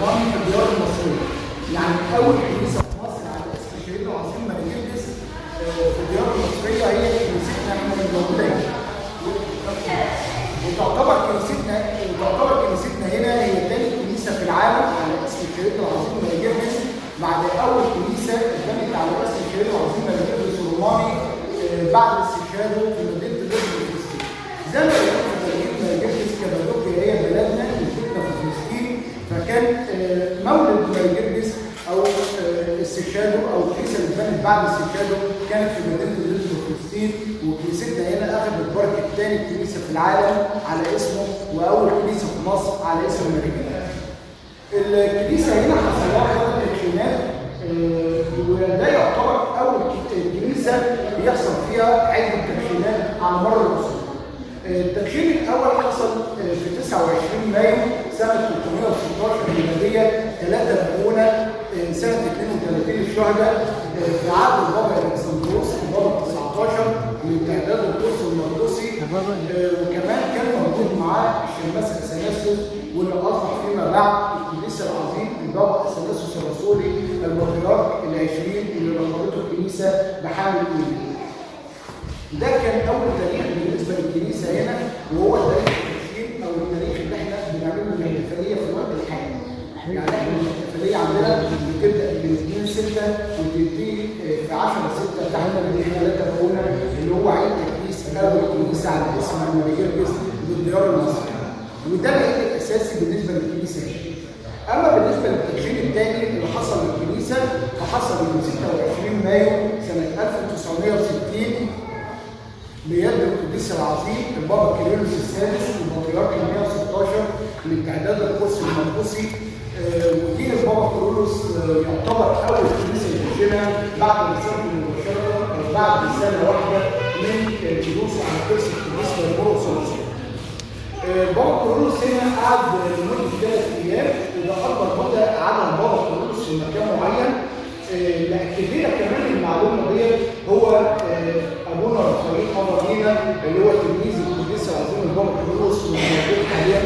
الروماني في الديار المصريه. يعني اول كنيسه في مصر على اسم الشهيد العظيم ماري جرجس في الديار المصريه هي كنيستنا احنا الموجوده. وتعتبر كنيستنا هنا هي ثاني كنيسه في العالم على اسم الشهيد العظيم ماري جرجس، بعد اول كنيسه اتبنت على اسم الشهيد العظيم ماري جرجس الروماني بعد استشهاده في مدينه القدس في فلسطين. زي ما قلت ماري جرجس كبادوكيا هي بلدنا وجدتنا في فلسطين، فكان مولد ماري جرجس او استشهاده او الكنيسه اللي اتبنت بعد استشهاده كانت في مدينه القدس في فلسطين. وكنيستنا هنا اخذت بركه ثاني كنيسه في العالم على اسمه، واول كنيسه في مصر على اسم ماري جرجس. الكنيسه هنا حصل لها 3 تدشينات، وده يعتبر اول كنيسه بيحصل فيها عده تدشينات على مر العصور. التدشين الاول حصل في 29 مايو سنه 316 ميلاديه، 3 مؤونه سنه 32 الشهداء في عهد البابا الكسندروس البابا 19 لتعداد القدس المقدسي، وكمان كان موجود معاه الشماس اثناسيوس واللي اصبح فيما بعد القديس العظيم البابا اثناسيوس الرسولي البطريرك ال20 اللي رفضته الكنيسه بحامل ايمان. ده كان اول تاريخ بالنسبه للكنيسه هنا، وهو تاريخ التدشين او التاريخ اللي احنا بنعمله الاحتفاليه في الوقت الحالي. يعني احنا الاحتفاليه عندنا بتبدا من 2/6 وتنتهي في 10/6 تحت مدينه 3 مؤونه اللي هو عيد تكريس اول كنيسه على اسم ماري جرجس للديار المصريه. وده العيد الاساسي بالنسبه للكنيسه هنا. اما بالنسبه للتدشين الثاني اللي حصل للكنيسه فحصل يوم 26 مايو سنه 1960 بيد القديس العظيم البابا كيرلس السادس البطريرك 116 لتعداد القدس المقدسي. ودين البابا كيرلس يعتبر اول كنيسه يدشنها بعد رسالته المباشره او بعد رساله واحده من جلوسه على كرسي القديس مرقس الرسول. البابا كيرلس هنا قعد لمده 3 ايام، وده اكبر مده قعدها البابا كيرلس في مكان معين. اللي اكد لنا كمان المعلومه ديت هو ابونا رفائيل حضرينا اللي هو تلميذ القديس العظيم البابا كيرلس وموجود حاليا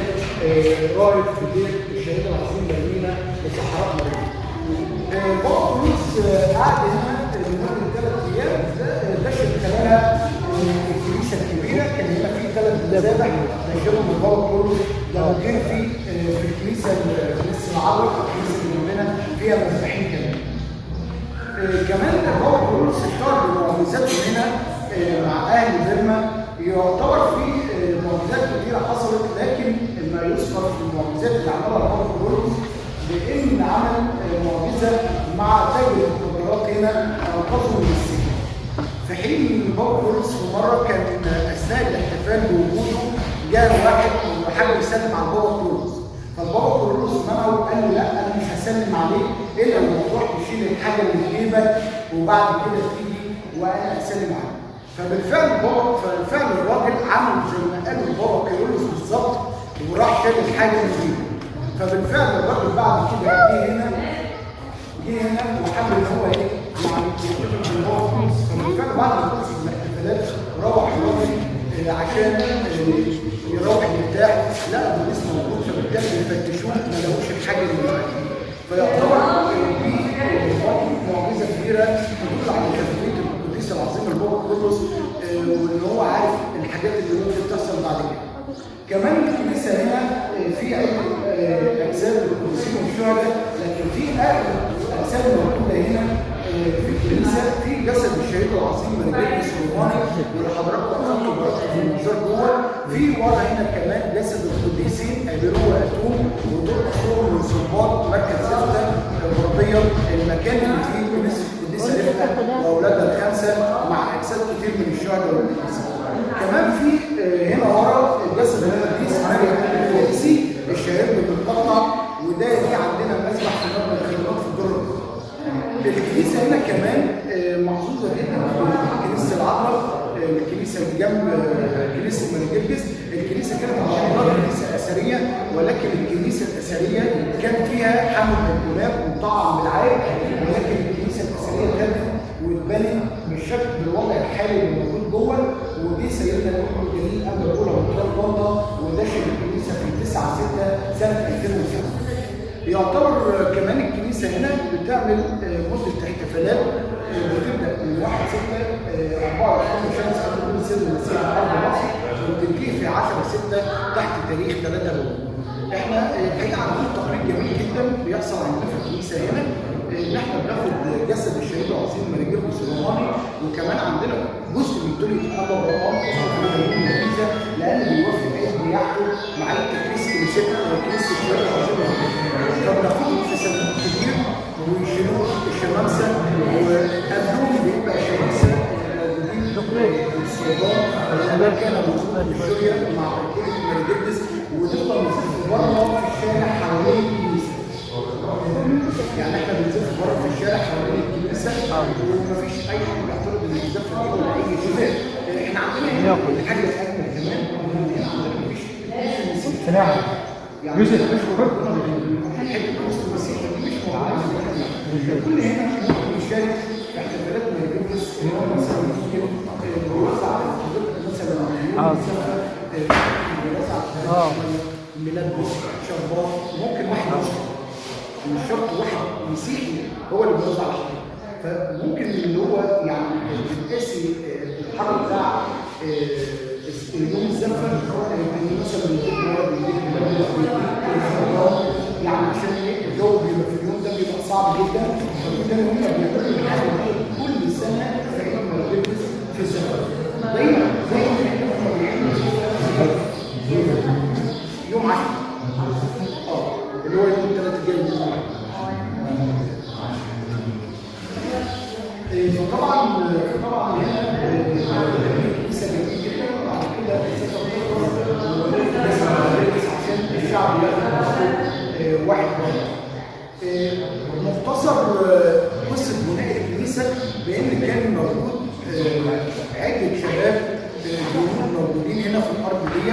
راهب في دير الشهيد العظيم مارينا في صحراء مارينا. البابا كيرلس قعد هنا لمده 3 ايام، دشن خلالها الكنيسه الكبيره. كان هنا في 3 مذابح دشنهم البابا كيرلس، لو كان في الكنيسه العرب الكنيسه اللي جنبنا فيها مذبحين كمان. كمان البابا كيرلس اشتهر بمعجزاته هنا مع اهل بيرما. يعتبر في معجزات كثيره حصلت، لكن ما يذكر في المعجزات اللي عملها البابا كيرلس بان عمل معجزه مع تاجر المخدرات هنا انقذه من السجن. في حين البابا كيرلس في مره كان اثناء الاحتفال بوجوده جاء واحد وحاول يسلم على البابا كيرلس، فالبابا كيرلس منعه وقال له لا انا مش هسلم عليك الا لما تروح تشيل الحاجه اللي في جيبك وبعد كده تيجي وانا اسلم عليك. فبالفعل الراجل عمل زي ما قال البابا كيرلس بالظبط وراح شال الحاجه من جيبه. فبالفعل الراجل بعد كده جه هنا وحب ان هو يعني يكتشف ان هو فلوس. فبالفعل بعد ما خلص الاحتفالات روح الراجل عشان يروح مرتاح، لقى البوليس موجود فبالتالي بيفتشوه ما لقوش الحاجه اللي معاه. فيعتبر دي معجزه كبيره تدل على كفايه القديس العظيم البابا كيرلس وان هو عارف الحاجات اللي ممكن تحصل بعد كده. كمان الكنيسه هنا في اجساد للقديسين والشهداء، لكن في اجساد موجوده هنا في الكنيسه في جسد الشهيد العظيم ماري جرجس الروماني اللي حضراتكم اخذتوا بركه في المنظار جوه. في ورا هنا كمان جسد القديسين ابيرو واتوم ودول اصول من ضباط مركز زفته الغربيه، المكان اللي فيه كنيسه القديسه رفقه واولادها ال5 مع اجساد كتير من الشهداء والقديسين. كمان في هنا ورا الجسد القديس ماري الفارسي الشهيد بالمقطع، وده دي عندنا مسبح في مبنى الخدمات في الدور. الكنيسه هنا كمان محظوظه جدا بالكنيسه العذراء، الكنيسه اللي جنب كنيسه ماري جرجس. الكنيسه كانت على بعضها كنيسه اثريه، ولكن الكنيسه الاثريه كان فيها حمل الكلاب وطعم بالعين، ولكن الكنيسه الاثريه كانت واتبنت بالشكل بالوضع الحالي اللي موجود جوه. ودي سيدنا الام الجليل قبل الاولى بطريقه طنطا ودشن الكنيسه في 9/6 سنه 2007. يعتبر كمان الكنيسه هنا بتعمل مده احتفالات بتبدا من 1/6/24 عشان يستقبلوا السيد المسيح على ارض مصر، وبتنتهي في 10/6 تحت تاريخ 3 يوليو. احنا الحقيقه عندنا تقرير جميل جدا بيحصل عندنا في الكنيسه هنا، ان احنا بناخد جسد الشهيد العظيم ماري جرجس الروماني، وكمان عندنا جزء من دنيا الاب الرومان اسمه الجيزه، لان بيوافق عيد بيحته مع تكريس كنيسه الشهيد العظيم. فبناخدهم في صندوق كبير ويشيلوه الشمامسه، وقبلهم بيبقى الشمامسه موجودين والسلطان الامام كان موجود في سوريا مع بطوله ماري جرجس، ونفضل نزف بره في الشارع حوالين الكنيسه. يعني احنا بنزف بره في الشارع حوالين الكنيسه ومفيش اي حد بيعترض ان الزفه دي ولا اي شيء. احنا عندنا هنا حاجه اجمل كمان، هنا عندنا مفيش سلاح يعني يوسف مش موجود حته وسط المسيح دي مش موجوده. كل هنا ممكن يشارك في احتفالات ماري جرجس، اللي هو مثلا ممكن يوزع مثلا ميلاد شربات، ممكن واحد مش شرط واحد مسيحي هو اللي بيوزع الحرب، فممكن اللي هو يعني بتقاسي الحرب بتاع يوم الزفه مثلا يعني عشان الجو بيبقى في اليوم ده بيبقى صعب جدا، فبالتالي هم بيعملوا الحاجه كل سنه في عيد ماري جرجس في الزفه دايما زي ما هم بيعملوا يوم 10 اللي هو يوم 3 الجاي. فطبعا هنا كنيسه جميل جدا، وبعد كده عشان الشعب ياخد واحد مختصر قصه بناء الكنيسه، بان كان موجود عده شباب موجودين هنا في الارض دي،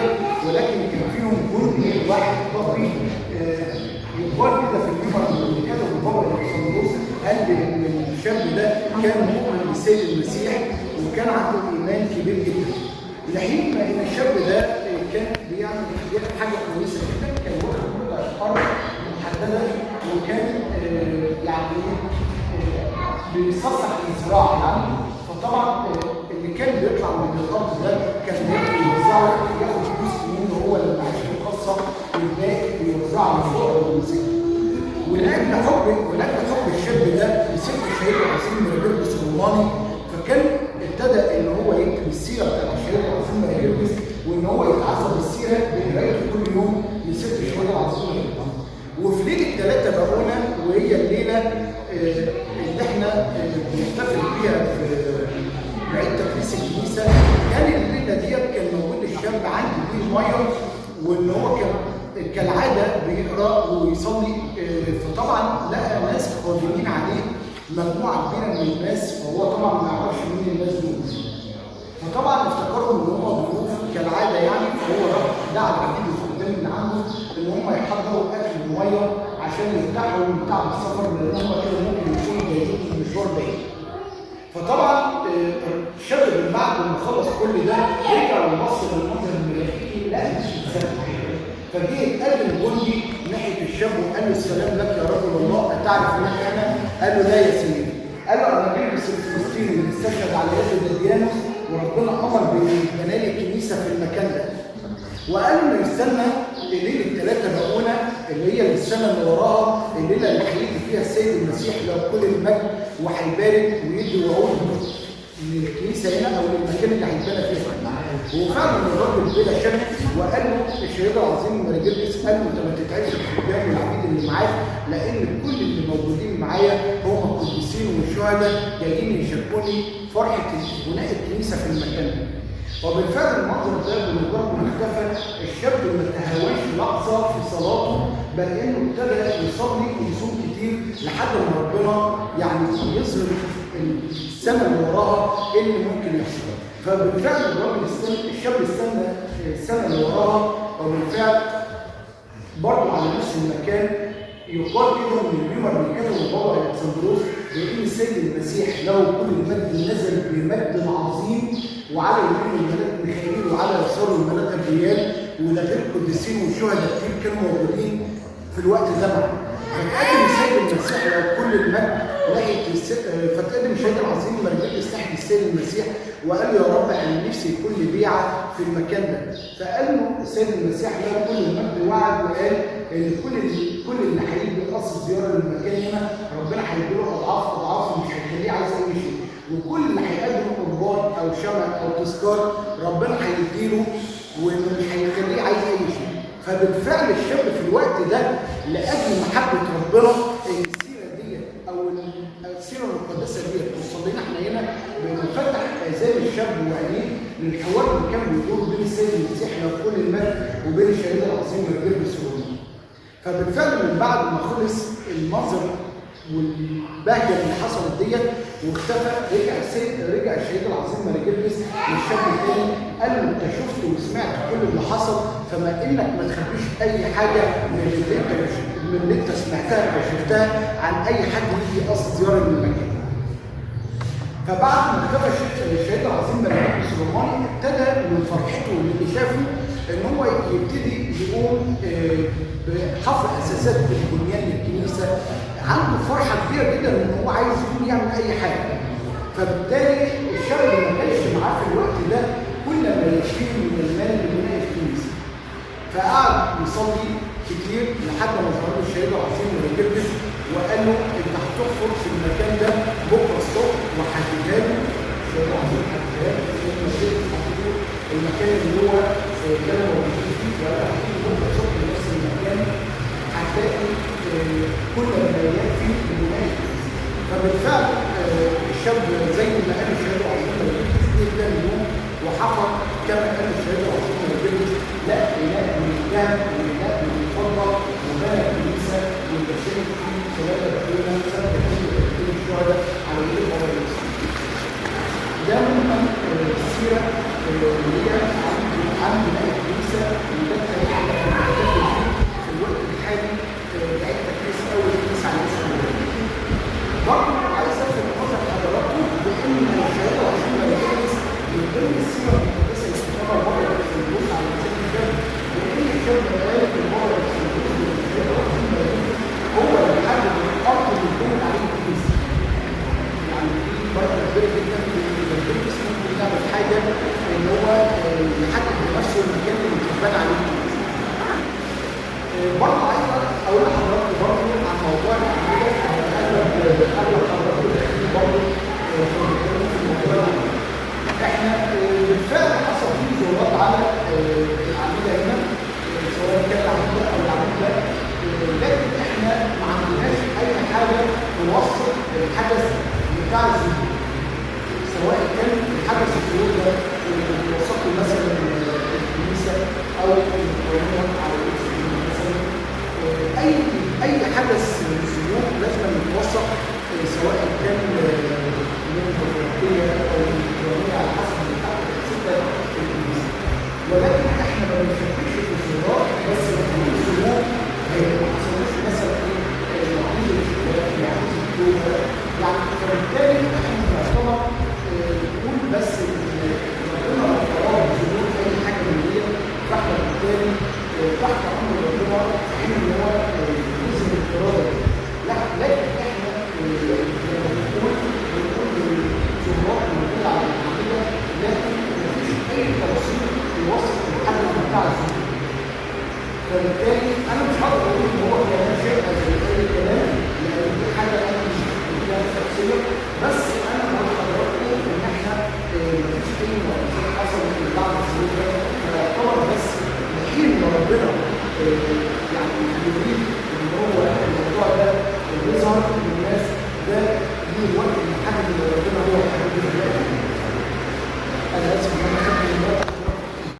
ولكن كان فيهم جندي واحد طبي يقال كده في الميمر اللي كتبه بابا الكسندروس، قال ان الشاب ده كان مؤمن بالسيد المسيح وكان عنده ايمان كبير جدا، لحين ما ان الشاب ده كان بيعمل حاجه كويسه جدا، كان واخد ارض محدده وكان يعني بيستصلح الزراعه يعني، فطبعا اللي كان بيطلع من الارض ده كان بيوزعه ياخد جزء منه هو للمعيشه الخاصه، والباقي بيوزعه للفقراء والمساكين. ولأجل حب الشاب ده لسيد الشهيد العظيم ماري جرجس الروماني، فكان ابتدى ان هو يكتب السيره بتاعت الشهيد العظيم ماري جرجس، وان هو يتعظم بالسيره بقرايته كل يوم لسيد الشهيد العظيم ماري جرجس. وفي ليله 3 باقونه، وهي الليله اللي احنا بنحتفل بيها في عيد تقديس الكنيسه، كان الليله ديت كان موجود الشاب عنده بيه الميه، وان هو كان كالعاده بيقرا ويصلي، فطبعا لقى ناس قادمين عليه مجموعه كبيره من الناس، فهو طبعا ما يعرفش مين الناس دول، فطبعا افتكروا ان هم ضيوف كالعاده يعني، فهو راح دعا العبيد الخدام اللي عنده ان هم يحضروا اكل وميه عشان يرتاحوا من تعب السفر، لان هم كده ممكن يكونوا جايين في مشوار بعيد. فطبعا الشاب من بعد ما خلص كل ده رجع وبص للمنظر الملائكي لقى مش مصدق، فجه قال الجندي ناحيه الشاب وقال له السلام لك يا رجل الله، اتعرف من انا؟ قال له لا يا سيدي. قال له انا جرجس الفلسطيني اللي استشهد على يد ديانوس، وربنا امر ببناء الكنيسه في المكان ده. وقال له يستنى الليله 3 باقونه اللي هي السنه اللي وراها، الليله اللي هيجي فيها السيد المسيح له كل المجد وهيبارك ويدي وعود للكنيسه هنا او للمكان اللي هيتبنى فيه. وفعلا الراجل بلا شك وقال له الشهيد العظيم ماري جرجس، قال له انت ما تتعبش الخدام والعبيد اللي معاك، لان كل اللي موجودين معايا هم القديسين والشهداء جايين يشاركوني فرحه بناء الكنيسه في المكان ده. وبالفعل المنظر ده بمجرد ما اختفى الشاب ما تهاوش لحظه في صلاته، بل انه ابتدى يصلي ويصوم كتير لحد ما ربنا يعني يظهر السنه اللي وراها ايه اللي ممكن يحصل. فبالفعل الراجل الشاب استنى السنه اللي وراها، وبالفعل برضه على نفس المكان يقال كده ان الميمر اللي كتبه بابا الكسندروس بيقول السيد المسيح له كل المجد نزل بمجد عظيم، وعلى يمين الملاك ميخائيل وعلى يساره الملاك جبريل، وده غير القديسين والشهداء كتير كانوا موجودين في الوقت ده معاه. فتقدم السيد المسيح له كل المجد فتقدم الشهيد العظيم مرجلس ناحيه السيد المسيح وقال له يا رب انا نفسي يكون لي بيعه في المكان ده. فقال له السيد المسيح له كل المجد وعد وقال ان كل اللي هيجي قصد زياره للمكان هنا ربنا هيديله اضعاف اضعاف ومش هيخليه عايز اي شيء، وكل اللي هيقدم قربان او شمع او تذكار ربنا هيديله ومش هيخليه عايز اي شيء. فبالفعل الشاب في الوقت ده لاجل محبه ربنا السيره دي او السيره المقدسه دي توصل لنا احنا هنا بنفتح اذان الشاب وعينيه للحوار اللي كان بيدور بين السيد المسيح له كل المجد وبين الشهيد العظيم مرجلس الروماني. فبالفعل من بعد ما خلص المنظر والبهجه اللي حصلت ديت واختفى رجع الشهيد العظيم مرجلس للشاب الثاني قال له انت شفت وسمعت كل اللي حصل فما انك ما تخبيش اي حاجه من اللي انت سمعتها او شفتها عن اي حد يجي قصد زياره للمكان. فبعد ما اختفى الشهيد العظيم مرجلس الروماني ابتدى من فرحته واللي شافه ان هو يبتدي يقوم بحفر اساسات البنيان للكنيسه. عنده فرحه كبيره جدا ان هو عايز يقوم يعمل اي حاجه. فبالتالي الشاب اللي ما كانش معاه في الوقت ده كل ما يشفيه من المال لبناء الكنيسه. فقعد يصلي كتير لحد ما ظهر الشهيد العظيم مرجلس وقال له انت هتحفر في المكان ده بكره الصبح وهتجيبها له الشهيد العظيم هتجيبها له المكان اللي هو كانوا موجودين فيه وقال له بكره الصبح نفس المكان هتلاقي كل البيانات فيه ببناء الكنيسه. فبالفعل الشاب زي ما قال الشهيد العظيم مرجلس جدا اليوم وحفر كما قال الشهيد العظيم مرجلس لا بناء من الذهب وبناء من الفضه وبنى الكنيسه والمشاهد فيه خلال 20 سنه تكون الشهداء على يد الامر المسلمين. ده من السيره اللي هي عن بناء الكنيسه وده التاريخ اللي احنا بنحتفل فيه في الوقت الحالي بعيد تكريس اول كنيسه على اسم الله. برضه عايز الفت نظر حضراتكم بان الشهيد العظيم مرجلس من ضمن السيره المقدسه اللي بتعتبر بره الفلوس على لسان الشاب بان الشاب قال ان بره الفلوس الشهيد العظيم مرجلس هو اللي حدد الارض اللي بتبني عليه الكنيسه. يعني دي بركه كبيره جدا مرجلس ممكن يعمل حاجه ان هو يحدد بنفسه المكان اللي بتتبنى عليه الكنيسه. برضه عايز اقول لحضراتكم برضه عن موضوع الاعمده قبل حضراتكم داخلين برضه في الموضوع. احنا بالفعل حصل فيه زورات على الاعمده هنا سواء كان الاعمده او العمود ده لكن احنا ما عندناش اي حاجه توصل الحدث بتاع الزيارة سواء كان الحدث الزيارة ده بيوثقه مثلا الكنيسه او القانون على مثلا اي حدث من الزيارة لازم يتوثق سواء كان من الديمقراطيه او الديمقراطيه على حسب الحدث الكنيسه. ولكن احنا ما بنشككش في الزيارات بس الزيارة ما حصلش مثلا يعني فبالتالي احنا بنعتبر نقول بس ربنا اختار ظهور اي حاجه من دي فاحنا بالتالي تحت امر ربنا في حين ان هو جزء من الاراده. لا لكن احنا لما بنقول للزهراء بنقول على العقيده لكن مفيش اي تفاصيل يوصف الحدث بتاع الزهور. فبالتالي انا مش هقدر اقول ان هو كلام شيء زي اي كلام لان دي حاجه انا مش شخصيه بس انا بقول لحضراتكم ان احنا مفيش اي مؤثرات حصلت في بعض الظروف ده فيعتبر بس حين ما ربنا يعني يريد ان هو الموضوع ده يظهر للناس ده ليه وقت